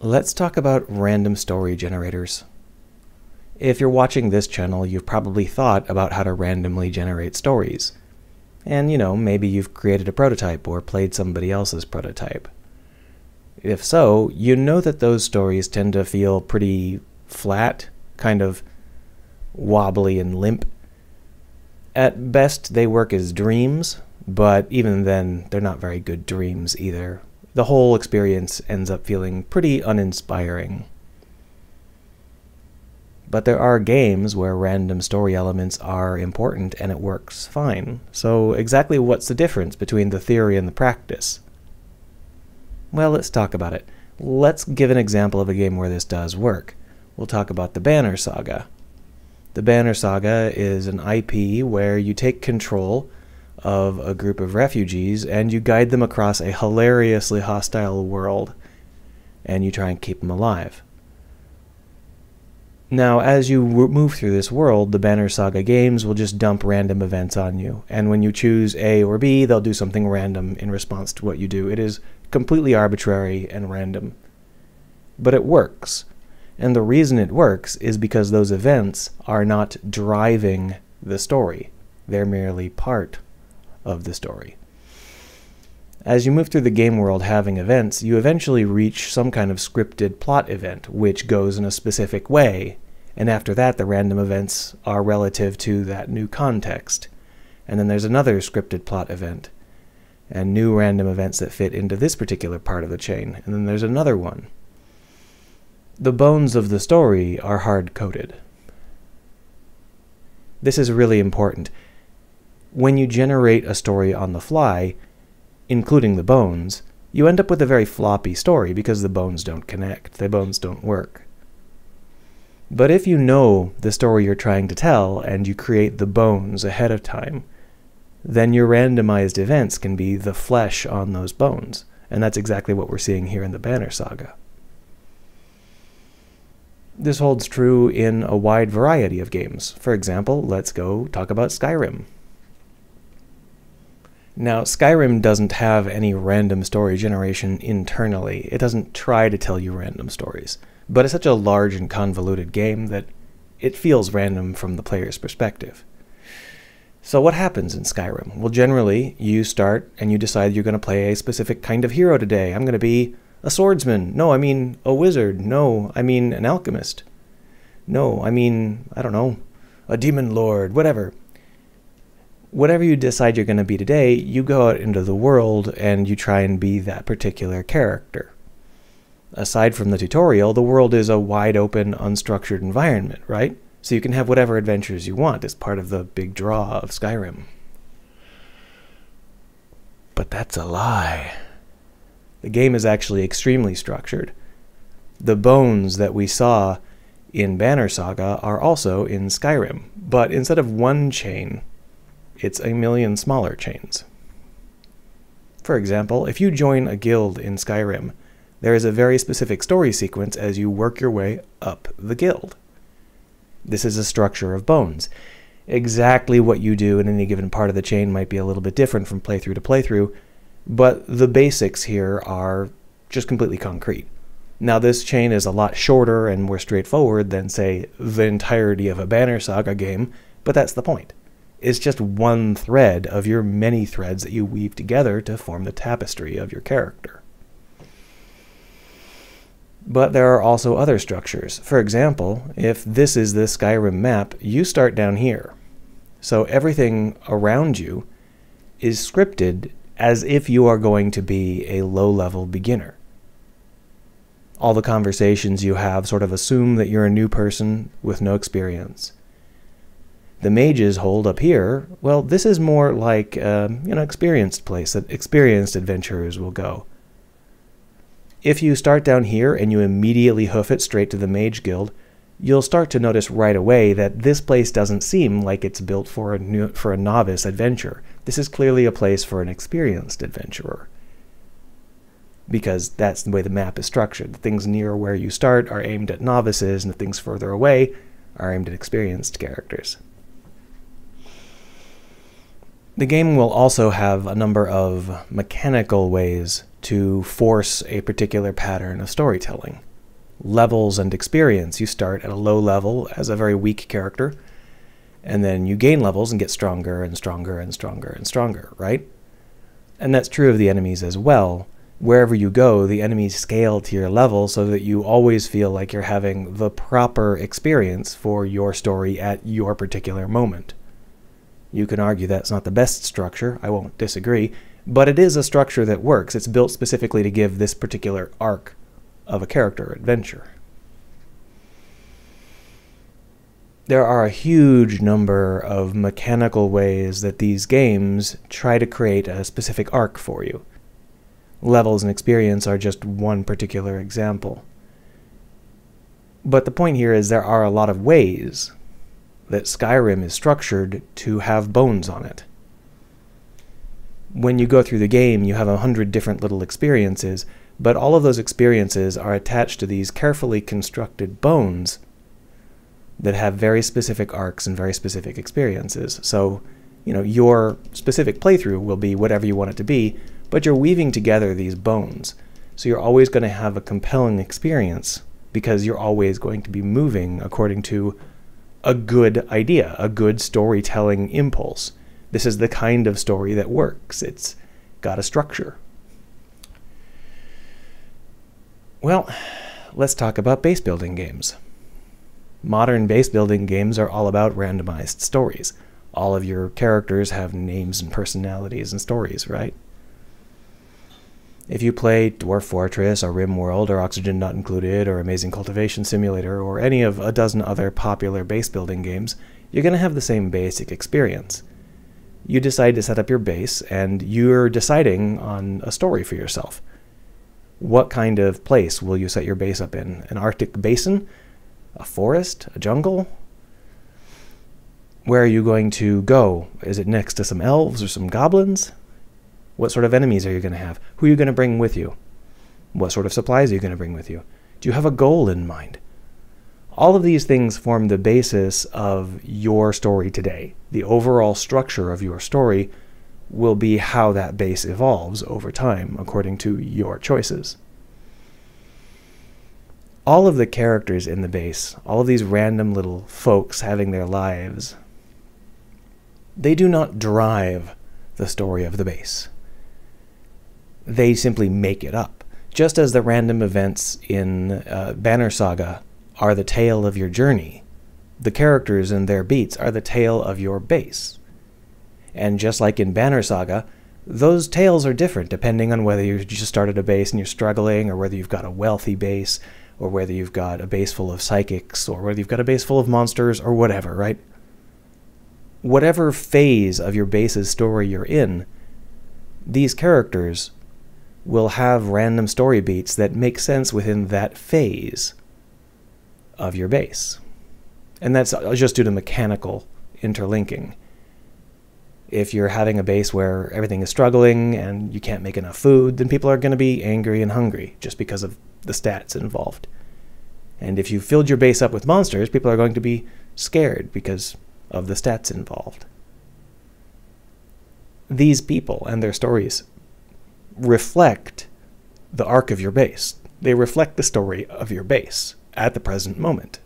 Let's talk about random story generators. If you're watching this channel, you've probably thought about how to randomly generate stories. And, maybe you've created a prototype or played somebody else's prototype. If so, you know that those stories tend to feel pretty flat, kind of wobbly and limp. At best, they work as dreams, but even then, they're not very good dreams either. The whole experience ends up feeling pretty uninspiring. But there are games where random story elements are important and it works fine. So exactly what's the difference between the theory and the practice? Well, let's talk about it. Let's give an example of a game where this does work. We'll talk about the Banner Saga. The Banner Saga is an IP where you take control of a group of refugees and you guide them across a hilariously hostile world, and you try and keep them alive. Now, as you move through this world, the Banner Saga games will just dump random events on you, and when you choose A or B, they'll do something random in response to what you do. It is completely arbitrary and random. But it works. And the reason it works is because those events are not driving the story. They're merely part of the story. As you move through the game world having events, you eventually reach some kind of scripted plot event, which goes in a specific way, and after that the random events are relative to that new context. And then there's another scripted plot event, and new random events that fit into this particular part of the chain, and then there's another one. The bones of the story are hard-coded. This is really important. When you generate a story on the fly, including the bones, you end up with a very floppy story because the bones don't connect, the bones don't work. But if you know the story you're trying to tell and you create the bones ahead of time, then your randomized events can be the flesh on those bones. And that's exactly what we're seeing here in the Banner Saga. This holds true in a wide variety of games. For example, let's go talk about Skyrim. Now, Skyrim doesn't have any random story generation internally. It doesn't try to tell you random stories. But it's such a large and convoluted game that it feels random from the player's perspective. So what happens in Skyrim? Well, generally, you start and you decide you're going to play a specific kind of hero today. I'm going to be a swordsman. No, I mean a wizard. No, I mean an alchemist. No, I mean, I don't know, a demon lord, whatever. Whatever you decide you're going to be today, you go out into the world and you try and be that particular character. Aside from the tutorial, the world is a wide open, unstructured environment, right? So you can have whatever adventures you want as part of the big draw of Skyrim. But that's a lie. The game is actually extremely structured. The bones that we saw in Banner Saga are also in Skyrim, but instead of one chain, it's a million smaller chains. For example, if you join a guild in Skyrim, there is a very specific story sequence as you work your way up the guild. This is a structure of bones. Exactly what you do in any given part of the chain might be a little bit different from playthrough to playthrough, but the basics here are just completely concrete. Now, this chain is a lot shorter and more straightforward than, say, the entirety of a Banner Saga game, but that's the point. It's just one thread of your many threads that you weave together to form the tapestry of your character. But there are also other structures. For example, if this is the Skyrim map, you start down here. So everything around you is scripted as if you are going to be a low-level beginner. All the conversations you have sort of assume that you're a new person with no experience. The mages hold up here, well, this is more like an experienced place that experienced adventurers will go. If you start down here and you immediately hoof it straight to the Mage Guild, you'll start to notice right away that this place doesn't seem like it's built for a novice adventure. This is clearly a place for an experienced adventurer, because that's the way the map is structured. The things near where you start are aimed at novices, and the things further away are aimed at experienced characters. The game will also have a number of mechanical ways to force a particular pattern of storytelling. levels and experience. You start at a low level as a very weak character, and then you gain levels and get stronger and stronger and stronger and stronger, right? And that's true of the enemies as well. Wherever you go, the enemies scale to your level so that you always feel like you're having the proper experience for your story at your particular moment. You can argue that's not the best structure, I won't disagree, but it is a structure that works. It's built specifically to give this particular arc of a character adventure. There are a huge number of mechanical ways that these games try to create a specific arc for you. Levels and experience are just one particular example. But the point here is there are a lot of ways that Skyrim is structured to have bones on it. When you go through the game, you have 100 different little experiences, but all of those experiences are attached to these carefully constructed bones that have very specific arcs and very specific experiences. So, your specific playthrough will be whatever you want it to be, but you're weaving together these bones. So you're always going to have a compelling experience because you're always going to be moving according to a good idea, a good storytelling impulse. This is the kind of story that works. It's got a structure. Well, let's talk about base building games. Modern base building games are all about randomized stories. All of your characters have names and personalities and stories, right? If you play Dwarf Fortress or RimWorld or Oxygen Not Included or Amazing Cultivation Simulator or any of a dozen other popular base building games, you're going to have the same basic experience. You decide to set up your base and you're deciding on a story for yourself. What kind of place will you set your base up in? An Arctic basin? A forest? A jungle? Where are you going to go? Is it next to some elves or some goblins? What sort of enemies are you going to have? Who are you going to bring with you? What sort of supplies are you going to bring with you? Do you have a goal in mind? All of these things form the basis of your story today. The overall structure of your story will be how that base evolves over time, according to your choices. All of the characters in the base, all of these random little folks having their lives, they do not drive the story of the base. They simply make it up. Just as the random events in Banner Saga are the tale of your journey, the characters and their beats are the tale of your base. And just like in Banner Saga, those tales are different depending on whether you just started a base and you're struggling, or whether you've got a wealthy base, or whether you've got a base full of psychics, or whether you've got a base full of monsters, or whatever, right? Whatever phase of your base's story you're in, these characters will have random story beats that make sense within that phase of your base. And that's just due to mechanical interlinking. If you're having a base where everything is struggling and you can't make enough food, then people are going to be angry and hungry just because of the stats involved. And if you filled your base up with monsters, people are going to be scared because of the stats involved. These people and their stories reflect the arc of your base. They reflect the story of your base at the present moment.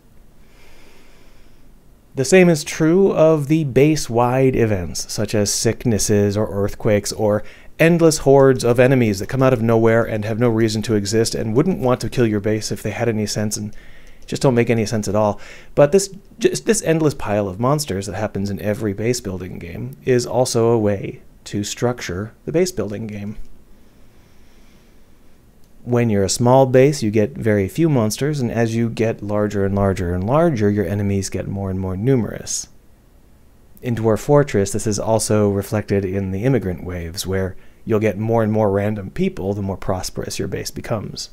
The same is true of the base-wide events, such as sicknesses or earthquakes or endless hordes of enemies that come out of nowhere and have no reason to exist and wouldn't want to kill your base if they had any sense and just don't make any sense at all. But this endless pile of monsters that happens in every base building game is also a way to structure the base building game. When you're a small base, you get very few monsters, and as you get larger and larger and larger, your enemies get more and more numerous. In Dwarf Fortress, this is also reflected in the immigrant waves, where you'll get more and more random people the more prosperous your base becomes.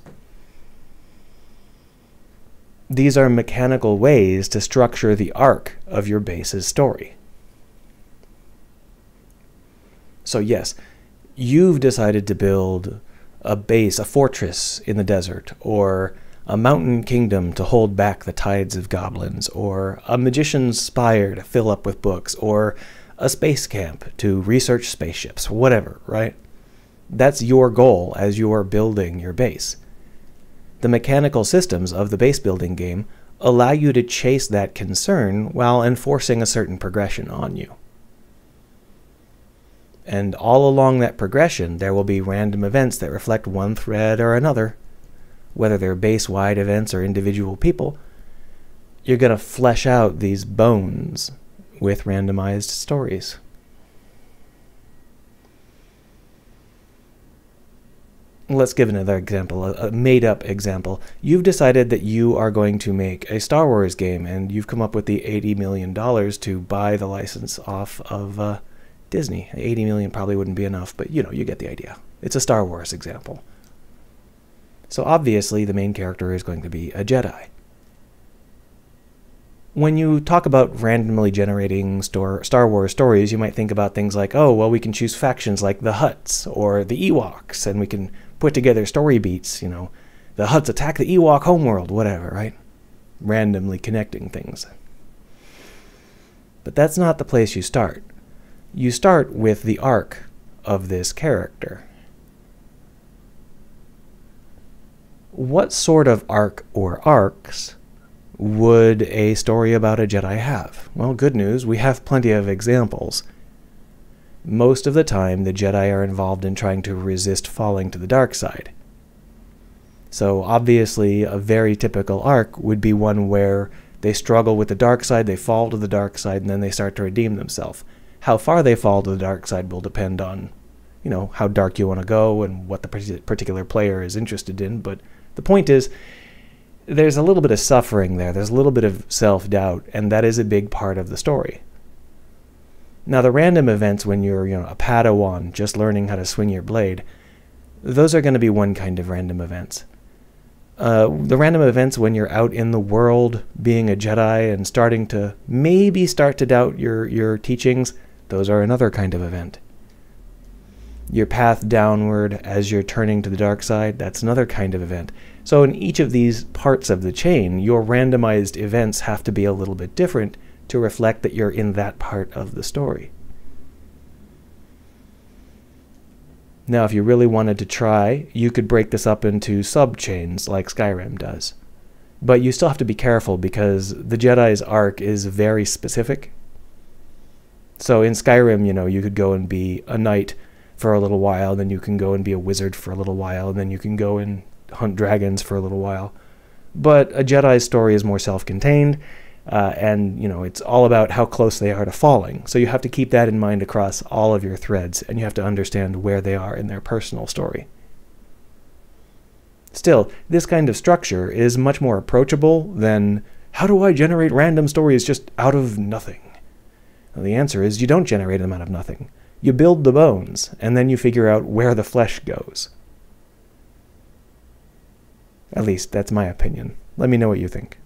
These are mechanical ways to structure the arc of your base's story. So yes, you've decided to build a base, a fortress in the desert, or a mountain kingdom to hold back the tides of goblins, or a magician's spire to fill up with books, or a space camp to research spaceships, whatever, right? That's your goal as you are building your base. The mechanical systems of the base building game allow you to chase that concern while enforcing a certain progression on you. And all along that progression, there will be random events that reflect one thread or another. Whether they're base-wide events or individual people, you're going to flesh out these bones with randomized stories. Let's give another example, a made-up example. You've decided that you are going to make a Star Wars game, and you've come up with the $80 million to buy the license off of Disney. 80 million probably wouldn't be enough, but you get the idea. It's a Star Wars example. So obviously the main character is going to be a Jedi. When you talk about randomly generating Star Wars stories, you might think about things like, oh, well, we can choose factions like the Hutts or the Ewoks, and we can put together story beats, the Hutts attack the Ewok homeworld, whatever, right? Randomly connecting things. But that's not the place you start. You start with the arc of this character. What sort of arc or arcs would a story about a Jedi have? Well, good news, we have plenty of examples. Most of the time, the Jedi are involved in trying to resist falling to the dark side. So obviously, a very typical arc would be one where they struggle with the dark side, they fall to the dark side, and then they start to redeem themselves. How far they fall to the dark side will depend on, how dark you want to go and what the particular player is interested in. But the point is, there's a little bit of suffering there. There's a little bit of self-doubt, and that is a big part of the story. Now, the random events when you're, a Padawan just learning how to swing your blade, those are going to be one kind of random events. The random events when you're out in the world being a Jedi and starting to doubt your teachings, those are another kind of event. Your path downward as you're turning to the dark side, that's another kind of event. So in each of these parts of the chain, your randomized events have to be a little bit different to reflect that you're in that part of the story. Now, if you really wanted to try, you could break this up into sub-chains like Skyrim does. But you still have to be careful because the Jedi's arc is very specific. So in Skyrim, you could go and be a knight for a little while, then you can go and be a wizard for a little while, and then you can go and hunt dragons for a little while. But a Jedi's story is more self-contained, and it's all about how close they are to falling. So you have to keep that in mind across all of your threads, and you have to understand where they are in their personal story. Still, this kind of structure is much more approachable than, how do I generate random stories just out of nothing? Well, the answer is you don't generate them out of nothing. You build the bones, and then you figure out where the flesh goes. At least, that's my opinion. Let me know what you think.